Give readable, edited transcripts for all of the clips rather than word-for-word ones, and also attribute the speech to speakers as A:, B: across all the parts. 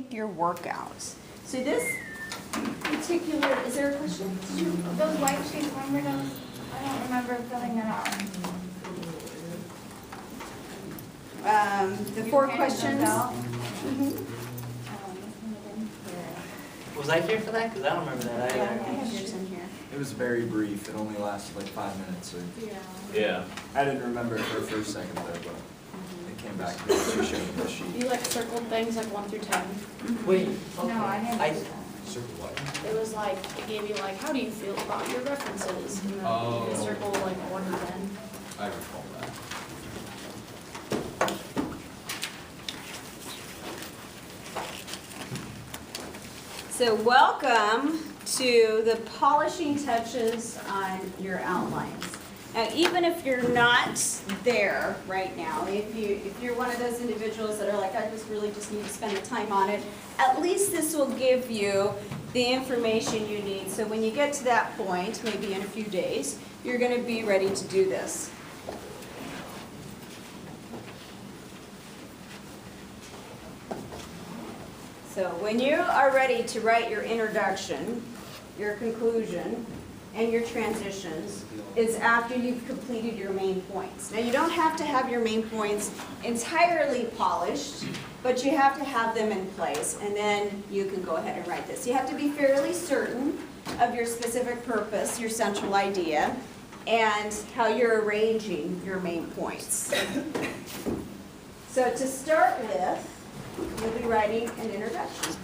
A: your workouts. So this particular, is there a question?
B: Those white sheets, remember those? I don't remember filling them out.
A: The four questions.
C: Was I here for that? Because I don't remember that
A: Yeah, I
C: either.
A: have yours in here.
D: It was very brief. It only lasted like 5 minutes. So
C: Yeah.
D: I didn't remember it for a first second there, but it came back to me as you showed me the sheet.
E: You like circled things like 1 through 10.
C: Wait.
B: No, I didn't do that.
D: Circle what?
E: It was like, it gave you like, how do you feel about your references? And then you could circle like 1 to 10.
D: I recall that.
A: So welcome to the polishing touches on your outlines. Now, even if you're not there right now, if you're one of those individuals that are like, I just really just need to spend the time on it, at least this will give you the information you need. So when you get to that point, maybe in a few days, you're going to be ready to do this. So when you are ready to write your introduction, your conclusion, and your transitions, is after you've completed your main points. Now, you don't have to have your main points entirely polished, but you have to have them in place, and then you can go ahead and write this. You have to be fairly certain of your specific purpose, your central idea, and how you're arranging your main points. So to start with, you'll be writing an introduction.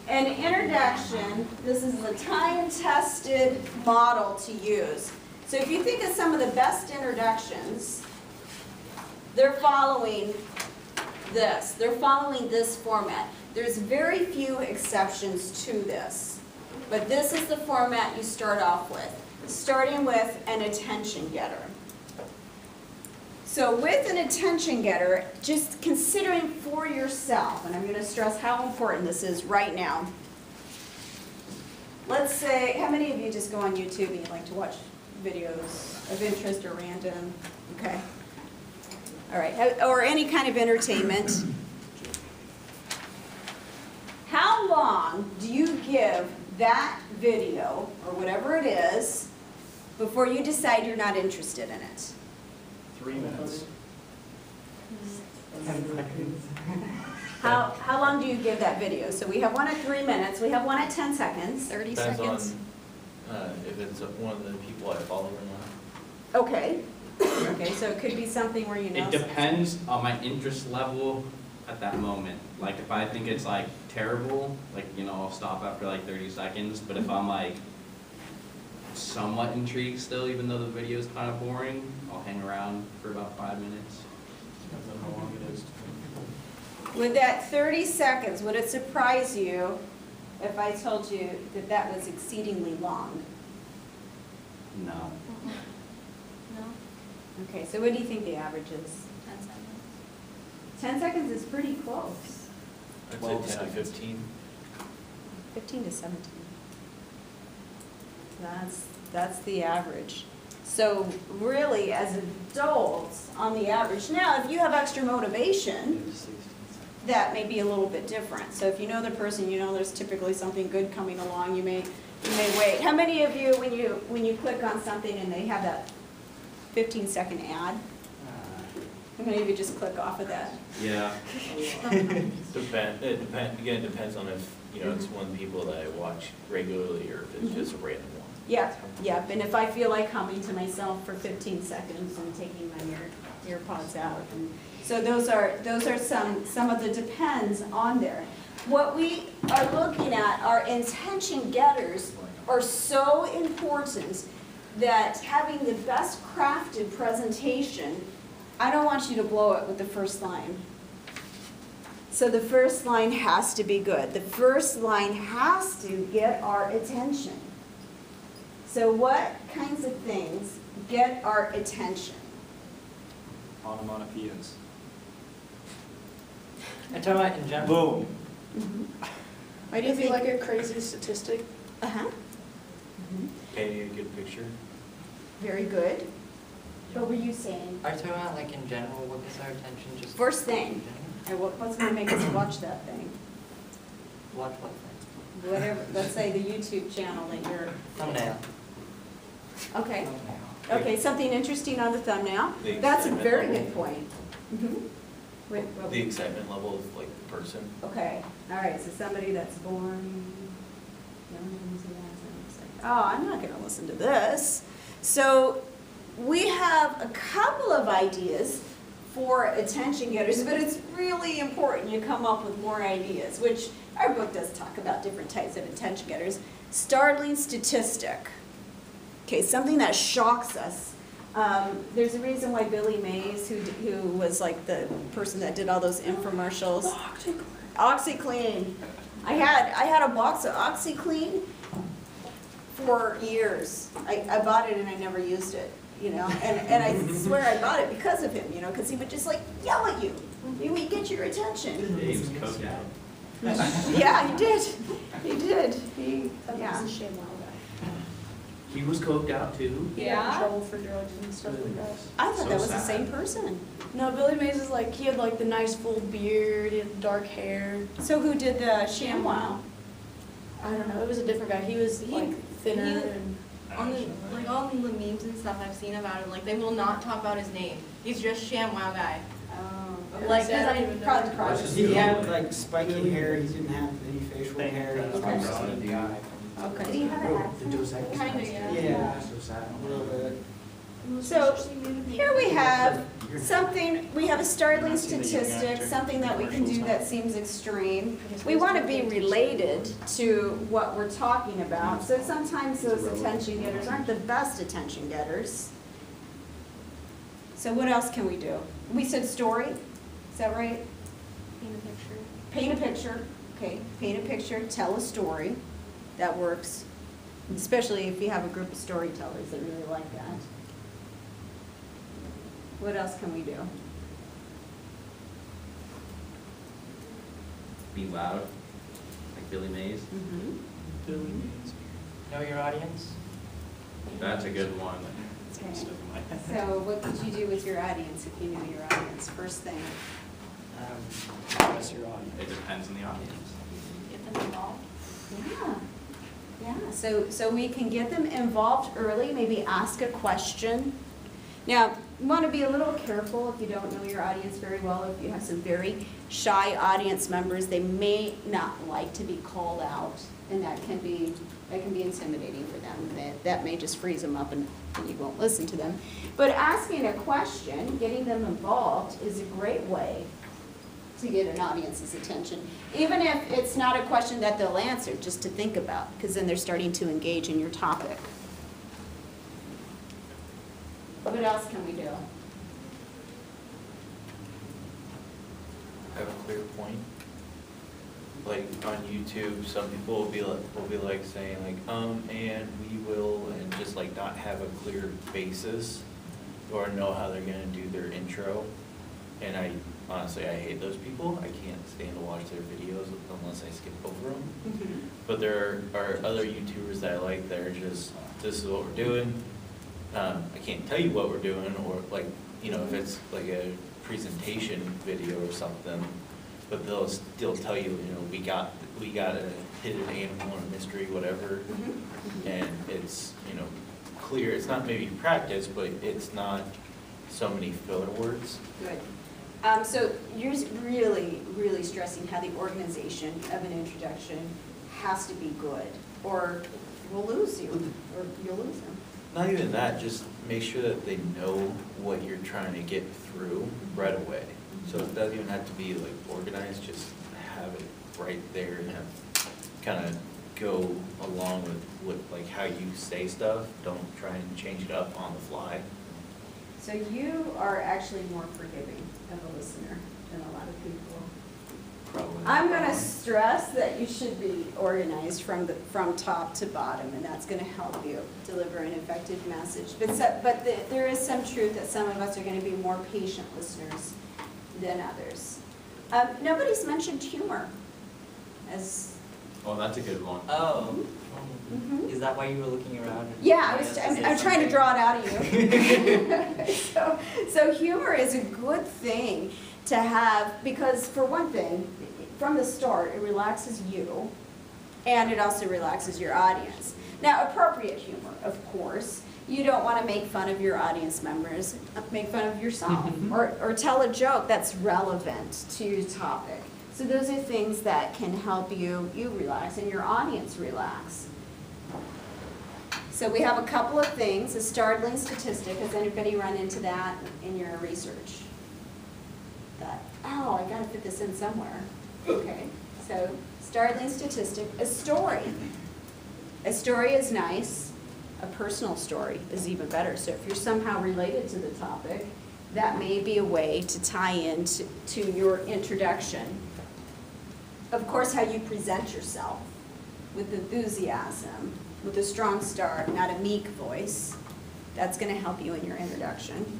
A: An introduction, this is a time-tested model to use. So if you think of some of the best introductions, they're following this. They're following this format. There's very few exceptions to this. But this is the format you start off with, starting with an attention getter. So with an attention getter, just considering for yourself, and I'm going to stress how important this is right now. Let's say, how many of you just go on YouTube and you like to watch videos of interest or random? Okay. All right, or any kind of entertainment. How long do you give that video, or whatever it is, before you decide you're not interested in it?
D: 3 minutes.
A: How long do you give that video? So we have one at 3 minutes, we have one at 10 seconds. 30
C: Depends
A: seconds.
C: on if it's one of the people I follow or not.
A: Okay. Okay, so it could be something where you know.
F: It depends on my interest level at that moment. Like if I think it's like terrible, like, you know, I'll stop after like 30 seconds. But if I'm like somewhat intrigued still, even though the video is kind of boring, I'll hang around for about 5 minutes.
D: Depends on how long it is.
A: With that 30 seconds, would it surprise you if I told you that that was exceedingly long?
F: No.
E: No?
A: Okay, so what do you think the average is?
E: 10 seconds.
A: 10 seconds is pretty close.
C: I'd
D: 12
C: say 10 to
D: seconds.
C: 15.
A: 15 to 17. That's the average. So really, as adults, on the average, now if you have extra motivation, that may be a little bit different. So if you know the person, you know there's typically something good coming along, you may wait. How many of you, when you click on something and they have that 15-second ad, how many of you just click off of that?
F: Yeah.
C: Again, it depends on if, it's one of the people that I watch regularly or if it's just a random one.
A: Yep, and if I feel like humming to myself for 15 seconds and taking my earpods out. And so those are some of the depends on there. What we are looking at, our intention getters are so important that having the best crafted presentation, I don't want you to blow it with the first line. So the first line has to be good. The first line has to get our attention. So what kinds of things get our attention?
D: Onomatopoeias.
C: I'm talking about in general.
D: Boom.
A: Why do you
E: If you
A: think?
E: like a crazy statistic,
A: Uh-huh.
C: Painting a good picture.
A: Very good. What were you saying?
G: Are you talking about like in general, what gets our attention just?
A: First thing.
G: in general?
A: And what's going to make us watch that thing?
G: Watch what thing?
A: Whatever, let's say the YouTube channel that you're,
G: Thumbnail.
A: okay. Okay, something interesting on the thumbnail.
C: The
A: That's a
C: excitement
A: very
C: level.
A: good point. Mhm. Wait, what-
C: The excitement level of like the person.
A: Okay, all right, so somebody that's born. Oh, I'm not gonna listen to this. So we have a couple of ideas for attention getters, but it's really important you come up with more ideas, which our book does talk about different types of attention getters. Startling statistic. Okay, something that shocks us. There's a reason why Billy Mays, who was like the person that did all those infomercials. OxyClean. I had a box of OxyClean for years. I bought it and I never used it, you know, and I swear I bought it because of him, you know, because he would just like yell at you. He would get your attention.
F: He was coked out.
A: Yeah, he did. He did. Yeah.
E: He's a shame wild guy.
F: He was coked out too?
E: He got
A: Yeah?
E: in trouble for drugs and stuff like that.
A: I thought
F: So
A: that was the
F: sad.
A: same person.
E: No, Billy Mays is like, he had like the nice full beard, he had dark hair.
A: So who did the ShamWow?
E: I don't know, it was a different guy. He was like thinner
B: he-
E: and.
B: On the, like all the memes and stuff I've seen about him, like they will not talk about his name. He's just ShamWow guy.
A: Oh,
B: Like,
E: I don't even know.
A: probably
F: Let's
A: Project.
F: just
H: He
F: do
H: had
F: it.
H: like spiky hair, he didn't have any facial hair. He was
A: Okay.
H: just like-
A: Okay.
B: Did he have an
H: The Dos Equis.
B: Kinda, yeah.
H: Yeah, a little bit.
A: So here we have something, we have a startling statistic, something that we can do that seems extreme. We want to be related to what we're talking about, so sometimes those attention getters aren't the best attention getters. So what else can we do? We said story, is that right?
B: Paint a picture.
A: Paint a picture, okay, paint a picture, tell a story, that works. Especially if you have a group of storytellers that really like that. What else can we do?
F: Be loud, like Billy Mays.
G: Know your audience?
F: That's a good one.
A: Okay. So what could you do with your audience if you knew your audience, first thing?
G: What's your audience?
F: It depends on the audience.
B: Get them involved.
A: Yeah, yeah, so we can get them involved early, maybe ask a question. Now, you want to be a little careful if you don't know your audience very well. If you have some very shy audience members, they may not like to be called out, and that can be intimidating for them. That may just freeze them up and you won't listen to them. But asking a question, getting them involved is a great way to get an audience's attention. Even if it's not a question that they'll answer, just to think about, because then they're starting to engage in your topic. What else can we do?
C: Have a clear point. Like on YouTube, some people will be like saying like, and we will, and just like not have a clear basis or know how they're gonna do their intro. And honestly, I hate those people. I can't stand to watch their videos unless I skip over them. But there are other YouTubers that I like that are just, this is what we're doing. I can't tell you what we're doing, or like, you know, if it's like a presentation video or something, but they'll still tell you, you know, we got a hidden animal or mystery, whatever, and it's, you know, clear. It's not maybe practice, but it's not so many filler words.
A: Good. So you're really, really stressing how the organization of an introduction has to be good, or we'll lose you, or you'll lose them.
C: Not even that, just make sure that they know what you're trying to get through right away. So it doesn't even have to be like organized, just have it right there and have, kind of go along with like how you say stuff. Don't try and change it up on the fly.
A: So you are actually more forgiving of a listener than a lot of people.
C: Probably.
A: I'm going to stress that you should be organized from top to bottom, and that's going to help you deliver an effective message. But there is some truth that some of us are going to be more patient listeners than others. Nobody's mentioned humor as.
F: Oh, that's a good one.
G: Oh.
A: Mhm.
G: Is that why you were looking around?
A: Yeah, I'm trying to draw it out of you. So humor is a good thing to have, because for one thing, from the start, it relaxes you, and it also relaxes your audience. Now, appropriate humor, of course. You don't want to make fun of your audience members, make fun of yourself, or tell a joke that's relevant to your topic. So those are things that can help you relax and your audience relax. So we have a couple of things. A startling statistic. Has anybody run into that in your research? That, oh, I gotta fit this in somewhere. Okay, so startling statistic, a story. A story is nice. A personal story is even better. So if you're somehow related to the topic, that may be a way to tie in to your introduction. Of course, how you present yourself with enthusiasm, with a strong start, not a meek voice. That's going to help you in your introduction.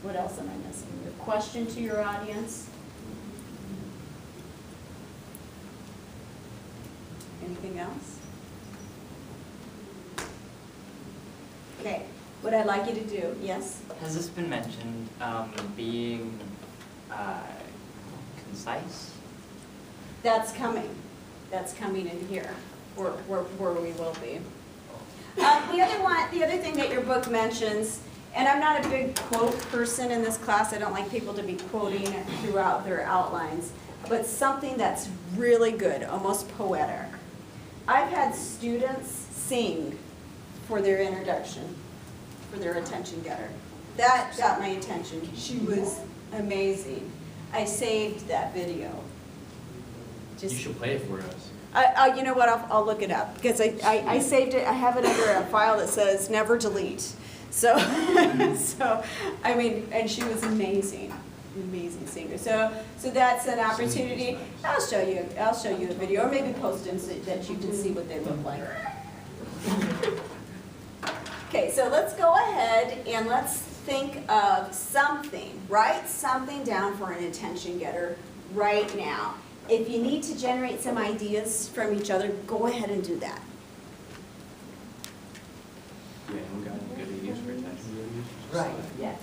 A: What else am I missing? Your question to your audience? Anything else? Okay, what I'd like you to do, yes?
G: Has this been mentioned, being concise?
A: That's coming. That's coming in here, where we will be. The other thing that your book mentions, and I'm not a big quote person in this class, I don't like people to be quoting throughout their outlines, but something that's really good, almost poetic. I've had students sing for their introduction, for their attention getter. That got my attention. She was amazing. I saved that video.
F: You should play it for us.
A: You know what, I'll look it up, because I saved it, I have it under a file that says never delete. So, I mean, and she was amazing, amazing singer. So that's an opportunity. I'll show you a video, or maybe post them so that you can see what they look like. Okay, so let's go ahead and let's think of something. Write something down for an attention getter right now. If you need to generate some ideas from each other, go ahead and do that.
F: Yeah, we got good ideas for attention.
G: Right.
A: Yes.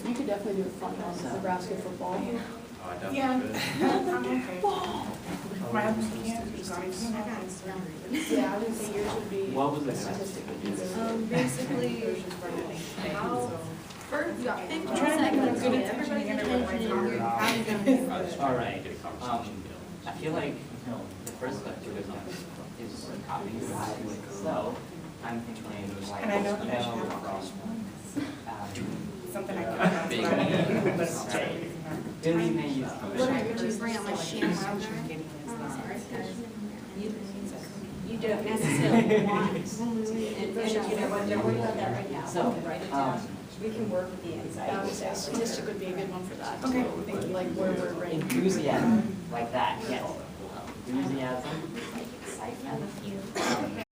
E: You could definitely do a fun one, Nebraska football.
F: Oh, I definitely
I: Yeah.
F: could.
I: I'm okay. My husband can't, he's already
E: Yeah, I would say yours would be.
F: What was the
E: statistic.
B: Basically, how, first, you got 15
I: I'm trying to make
B: seconds
I: it
B: to
I: good
B: get everybody's
I: attention
B: attention
I: to
B: in your
I: how you gonna do this?
G: All right.
F: Get a conversation going.
G: I feel like the first step to it is copying the slides. So I'm thinking like,
I: And I know that I should have something I can
F: Big
I: do, but
G: Right.
I: it's
G: Billy may use.
B: Would you bring out my sheet?
A: You don't necessarily want, and you know what, don't worry about that right now.
G: So,
A: Write it down. We can work with the
E: I would
A: anxiety.
E: say statistic would be a good one for that.
I: Okay,
E: too.
I: thank you.
E: Like where we're ranked.
G: Enthusiasm, like that, yes. Enthusiasm.
E: Excitement.